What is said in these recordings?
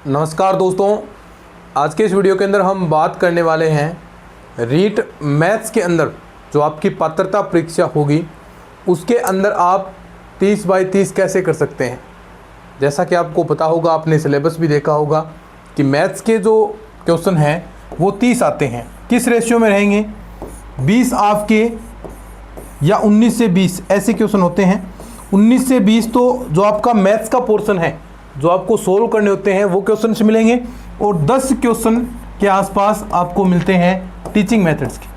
नमस्कार दोस्तों, आज के इस वीडियो के अंदर हम बात करने वाले हैं रीट मैथ्स के अंदर जो आपकी पात्रता परीक्षा होगी उसके अंदर आप 30 बाई 30 कैसे कर सकते हैं। जैसा कि आपको पता होगा, आपने सिलेबस भी देखा होगा कि मैथ्स के जो क्वेश्चन हैं वो 30 आते हैं। किस रेशियो में रहेंगे? 20 आपके या 19 से 20 ऐसे क्वेश्चन होते हैं। 19 से 20 तो जो आपका मैथ्स का पोर्शन है, जो आपको सोल्व करने होते हैं वो क्वेश्चन से मिलेंगे, और 10 क्वेश्चन के आसपास आपको मिलते हैं टीचिंग मेथड्स के।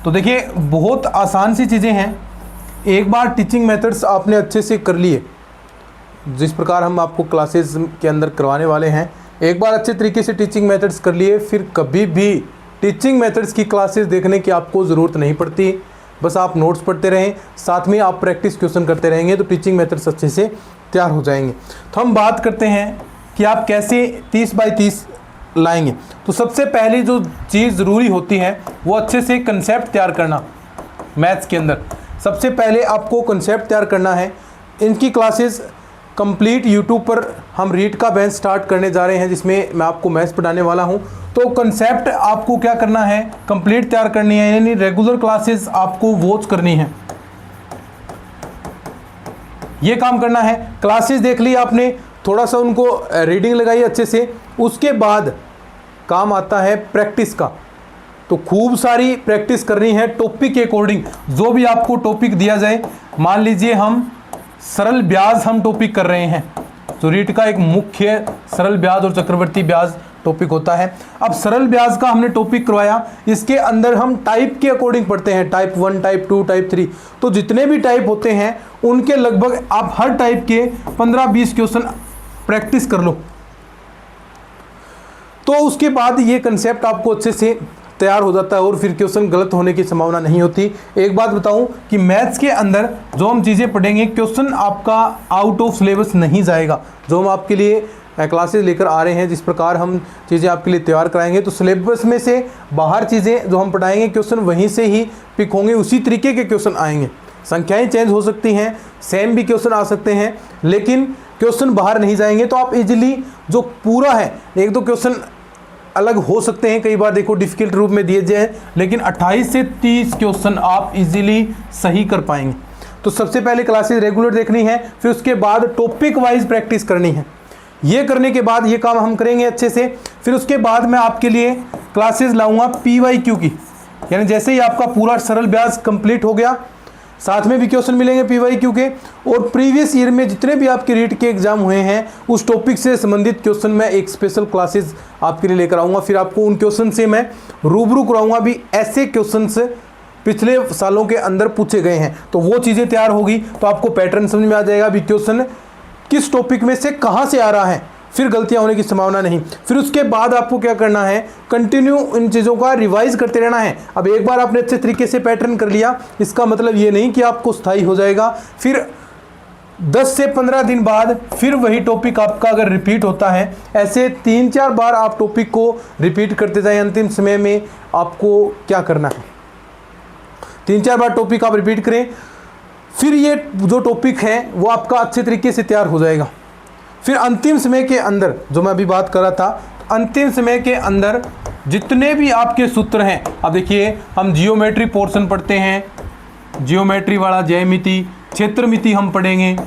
तो देखिए, बहुत आसान सी चीज़ें हैं। एक बार टीचिंग मेथड्स आपने अच्छे से कर लिए, जिस प्रकार हम आपको क्लासेस के अंदर करवाने वाले हैं, एक बार अच्छे तरीके से टीचिंग मेथड्स कर लिए, फिर कभी भी टीचिंग मेथड्स की क्लासेस देखने की आपको ज़रूरत नहीं पड़ती। बस आप नोट्स पढ़ते रहें, साथ में आप प्रैक्टिस क्वेश्चन करते रहेंगे तो टीचिंग मेथड्स अच्छे से तैयार हो जाएंगे। तो हम बात करते हैं कि आप कैसे 30 बाई 30 लाएंगे। तो सबसे पहली जो चीज़ ज़रूरी होती है वो अच्छे से कंसेप्ट तैयार करना। मैथ्स के अंदर सबसे पहले आपको कंसेप्ट तैयार करना है। इनकी क्लासेस कंप्लीट यूट्यूब पर हम रीट का बैच स्टार्ट करने जा रहे हैं, जिसमें मैं आपको मैथ्स पढ़ाने वाला हूं। तो कंसेप्ट आपको क्या करना है, कंप्लीट तैयार करनी है, यानी रेगुलर क्लासेस आपको वॉच करनी है। ये काम करना है। क्लासेस देख ली आपने, थोड़ा सा उनको रीडिंग लगाई अच्छे से, उसके बाद काम आता है प्रैक्टिस का। तो खूब सारी प्रैक्टिस करनी है टॉपिक के अकॉर्डिंग। जो भी आपको टॉपिक दिया जाए, मान लीजिए हम सरल ब्याज हम टॉपिक कर रहे हैं, तो रीट का एक मुख्य सरल ब्याज और चक्रवर्ती ब्याज टॉपिक होता है। अब सरल ब्याज का हमने टॉपिक करवाया, इसके अंदर हम टाइप के अकॉर्डिंग पढ़ते हैं, टाइप 1, टाइप 2, टाइप 3। तो जितने भी टाइप होते हैं उनके लगभग आप हर टाइप के 15-20 क्वेश्चन प्रैक्टिस कर लो। तो उसके बाद ये कंसेप्ट आपको अच्छे से तैयार हो जाता है और फिर क्वेश्चन गलत होने की संभावना नहीं होती। एक बात बताऊं कि मैथ्स के अंदर जो हम चीज़ें पढ़ेंगे, क्वेश्चन आपका आउट ऑफ सिलेबस नहीं जाएगा। जो हम आपके लिए क्लासेस लेकर आ रहे हैं, जिस प्रकार हम चीज़ें आपके लिए तैयार कराएंगे, तो सिलेबस में से बाहर चीज़ें जो हम पढ़ाएंगे क्वेश्चन वहीं से ही पिक होंगे, उसी तरीके के क्वेश्चन आएंगे। संख्याएं चेंज हो सकती हैं, सेम भी क्वेश्चन आ सकते हैं, लेकिन क्वेश्चन बाहर नहीं जाएंगे। तो आप इजीली जो पूरा है, एक दो क्वेश्चन अलग हो सकते हैं, कई बार देखो डिफिकल्ट रूप में दिए जाए, लेकिन 28 से 30 क्वेश्चन आप इजीली सही कर पाएंगे। तो सबसे पहले क्लासेस रेगुलर देखनी है, फिर उसके बाद टॉपिक वाइज प्रैक्टिस करनी है। ये करने के बाद ये काम हम करेंगे अच्छे से। फिर उसके बाद मैं आपके लिए क्लासेस लाऊंगा PYQ की, यानी जैसे ही आपका पूरा सरल ब्याज कंप्लीट हो गया, साथ में भी क्वेश्चन मिलेंगे PYQ के, और प्रीवियस ईयर में जितने भी आपके रीट के एग्जाम हुए हैं उस टॉपिक से संबंधित क्वेश्चन मैं एक स्पेशल क्लासेस आपके लिए लेकर आऊँगा। फिर आपको उन क्वेश्चन से मैं रूबरू कराऊंगा भी, ऐसे क्वेश्चन पिछले सालों के अंदर पूछे गए हैं। तो वो चीज़ें तैयार होगी तो आपको पैटर्न समझ में आ जाएगा भी क्वेश्चन किस टॉपिक में से कहाँ से आ रहा है, फिर गलतियां होने की संभावना नहीं। फिर उसके बाद आपको क्या करना है, कंटिन्यू इन चीज़ों का रिवाइज करते रहना है। अब एक बार आपने अच्छे तरीके से पैटर्न कर लिया, इसका मतलब ये नहीं कि आपको स्थायी हो जाएगा। फिर 10 से 15 दिन बाद फिर वही टॉपिक आपका अगर रिपीट होता है, ऐसे 3-4 बार आप टॉपिक को रिपीट करते जाएं। अंतिम समय में आपको क्या करना है, 3-4 बार टॉपिक आप रिपीट करें, फिर ये जो टॉपिक है वो आपका अच्छे तरीके से तैयार हो जाएगा। फिर अंतिम समय के अंदर जो मैं अभी बात कर रहा था, अंतिम समय के अंदर जितने भी आपके सूत्र हैं, अब देखिए हम जियोमेट्री पोर्शन पढ़ते हैं, जियोमेट्री वाला ज्यामिति, क्षेत्रमिति हम पढ़ेंगे।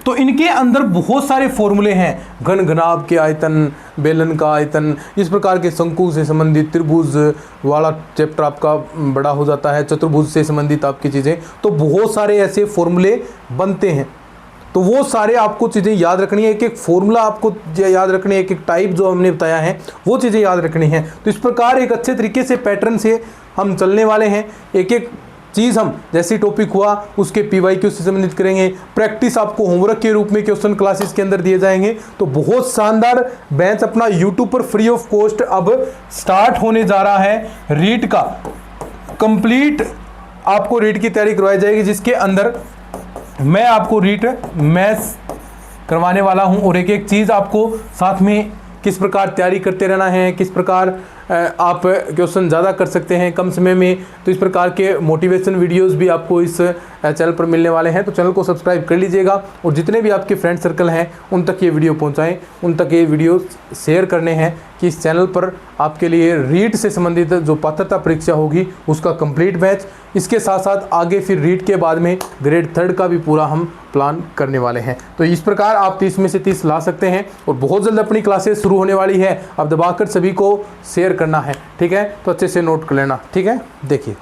तो इनके अंदर बहुत सारे फॉर्मूले हैं, घन घनाभ के आयतन, बेलन का आयतन, इस प्रकार के शंकु से संबंधित, त्रिभुज वाला चैप्टर आपका बड़ा हो जाता है, चतुर्भुज से संबंधित आपकी चीज़ें। तो बहुत सारे ऐसे फॉर्मूले बनते हैं, तो वो सारे आपको चीज़ें याद रखनी है। एक एक फॉर्मूला आपको याद रखनी है, एक एक टाइप जो हमने बताया है वो चीज़ें याद रखनी है। तो इस प्रकार एक अच्छे तरीके से पैटर्न से हम चलने वाले हैं। एक एक चीज़ हम जैसे टॉपिक हुआ उसके PYQ से संबंधित करेंगे। प्रैक्टिस आपको होमवर्क के रूप में क्वेश्चन क्लासेस के अंदर दिए जाएंगे। तो बहुत शानदार बैच अपना यूट्यूब पर फ्री ऑफ कॉस्ट अब स्टार्ट होने जा रहा है। रीट का कंप्लीट आपको रीट की तैयारी करवाई जाएगी, जिसके अंदर मैं आपको रीट मैथ्स करवाने वाला हूं, और एक एक चीज़ आपको साथ में किस प्रकार तैयारी करते रहना है, किस प्रकार आप क्वेश्चन ज़्यादा कर सकते हैं कम समय में। तो इस प्रकार के मोटिवेशन वीडियोस भी आपको इस चैनल पर मिलने वाले हैं। तो चैनल को सब्सक्राइब कर लीजिएगा और जितने भी आपके फ्रेंड सर्कल हैं उन तक ये वीडियो पहुंचाएं, उन तक ये वीडियो शेयर करने हैं कि इस चैनल पर आपके लिए रीट से संबंधित जो पात्रता परीक्षा होगी उसका कंप्लीट बैच, इसके साथ साथ आगे फिर रीट के बाद में ग्रेड 3 का भी पूरा हम प्लान करने वाले हैं। तो इस प्रकार आप 30 में से 30 ला सकते हैं और बहुत जल्द अपनी क्लासेस शुरू होने वाली है। अब दबाकर सभी को शेयर करना है, ठीक है। तो अच्छे से नोट कर लेना, ठीक है। देखिए